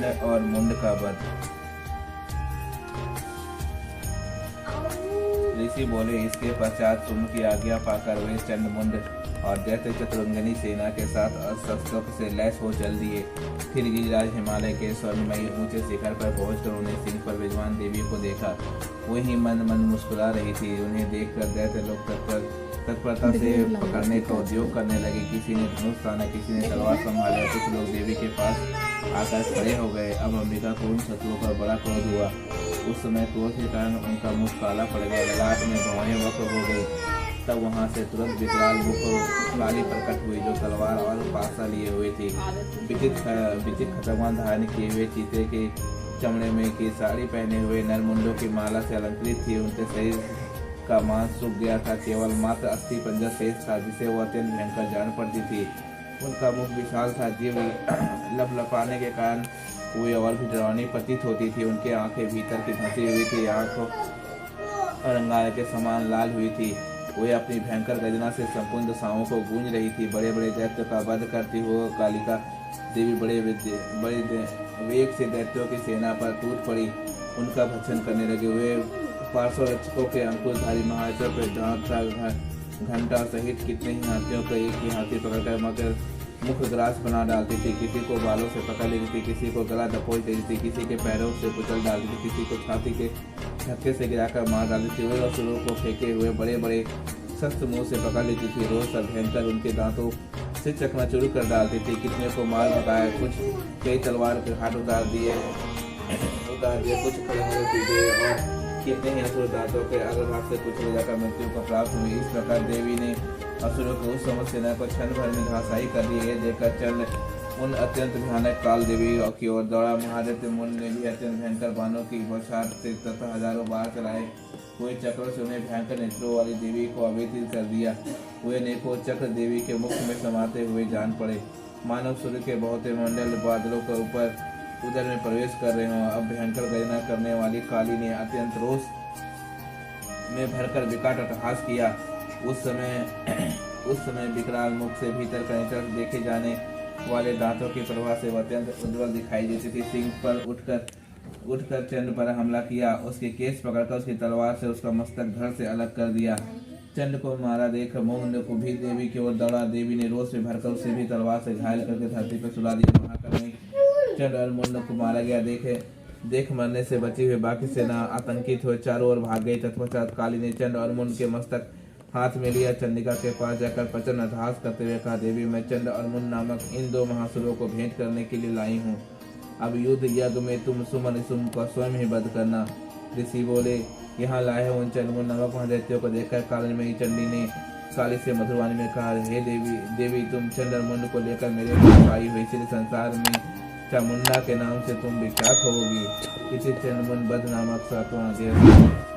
चंड और मुंड का वध। ऋषि बोले, इसके पश्चात तुम की आज्ञा पाकर वे चंड, मुंड और दैत्य चतुरंगिनी सेना के साथ अस्त्र से लैस हो चल दिए। फिर गिरिराज हिमालय के स्वर्णमयी ऊंचे शिखर पर पहुंचकर उन्हें सिंह पर विद्वान देवी को देखा। वही मन मन मुस्कुरा रही थी। उन्हें देखकर दैत्य लोग तत्परता से पकड़ने का उद्योग करने लगे। किसी ने धनुष ताना, किसी ने तलवार संभाला। कुछ लोग देवी के पास आकर खड़े हो गए। अब अंबिका को उन शत्रुओं पर बड़ा क्रोध हुआ। उस समय क्रोध के कारण उनका मुख काला पड़ गया, ललाट में भौहें वक्र हो गई। तब वहां से तुरंत विकराल मुख काली प्रकट हुई, जो तलवार और पासा लिए हुए थी। विचित्र खतरनाक धारण किए हुए चीते के चमड़े में की साड़ी पहने हुए, नरमुंडों की माला से अलंकृत थी। उनके शरीर का मांस सूख गया था, केवल मात्र अस्थि पंजर शेष था, जिसे वो अत्यंत भयंकर जान पड़ती थी। उनका मुख विशाल था, जीव लपलपाने के कारण वे और भी डरावनी प्रतीत होती थी। उनकी आंखें भीतर की धंसी हुई थी, आंखों अंगारे के समान लाल हुई थी। वे अपनी भयंकर गर्जना से संपूर्ण दिशाओं को गूंज रही थी। बड़े बड़े दैत्यों का वध करती हुई कालिका देवी बड़े वेग से दैत्यों की सेना पर टूट पड़ी, उनका भक्षण करने लगे। वे पार्श्व रक्षकों के अंकुशधारी महाचर पर घंटा सहित कितने ही हाथियों को एक ही हाथी पकड़कर मगर मुख ग्रास बना डालती थी। किसी को बालों से पकड़ लेती थी, किसी को गला दबोच देती थी, किसी के पैरों से कुचल डालती थी, किसी को छाती के धक्के से गिराकर मार डालती थी। वे असुरों को फेंके हुए बड़े बड़े शस्त्र मुंह से पकड़ लेती थी। रोज सब भयंकर उनके दांतों से चकनाचूर कर डालती थी। कितने को मार भगाया, कुछ कई तलवार के हाथ उतार दिए, कुछ खड़े और कितने ही असुर दांतों के अग्रभाग से कुछ ले जाकर मृत्यु को प्राप्त हुई। इस प्रकार देवी ने असुरों को उस समस्त सेना को क्षण भर में धराशायी कर दिया। यह देखकर चंड उन अत्यंत भयानक काल देवी की ओर दौड़ा। महादैत्य मुंड ने भी अत्यंत भयंकर बाणों की बौछार से तथा हजारों बार चलाए हुए चक्रों से उन्हें भयंकर नेत्रों वाली देवी को अवेदित कर दिया। वे अनेकों चक्र देवी के मुख में समाते हुए जान पड़े, मानव सूर्य के बहुते मंडल बादलों के ऊपर उदर में प्रवेश कर रहे हों। अब भयंकर गर्जना करने वाली काली ने अत्यंत रोष में भरकर विकट अट्टहास किया। उस समय विकराल मुख से भीतर कनेतर देखे जाने वाले दांतों की प्रभा से वह अत्यंत उज्ज्वल दिखाई देती थी। सिंह पर उठकर चंड पर हमला किया। उसके केस पकड़कर उसकी तलवार से उसका मस्तक धड़ से अलग कर दिया। चंड को मारा देख मुंड को भी देवी की ओर दौड़ा। देवी ने रोष में भरकर उसे भी तलवार से घायल करके धरती पर सुला दिया। महाकाल में चंड और मुंड को मारा गया देख मरने से बची हुई बाकी सेना आतंकित हुए चारों ओर भाग गई। तत्पश्चात काली ने चंड और मुंड के मस्तक हाथ में लिया। चंडिका के पास जाकर प्रचंड अट्टहास करते हुए कहा, देवी, मैं चंड और मुंड नामक इन दो महासुरों को भेंट करने के लिए लाई हूँ। अब युद्ध यज्ञ में तुम सुमन सुम का स्वयं ही वध करना। ऋषि बोले, यहाँ लाए हैं उन चंड मुंड नामक महादैत्यों को देखकर कालिमयी चंडी ने काली से मधुरवाणी में कहा, हे देवी, तुम चंड और मुंड को लेकर मेरे पास आई हुई, इसलिए संसार में चामुंडा के नाम से तुम विख्यात होगी। इसी चंड मुंड वध नामक सातवां अध्याय।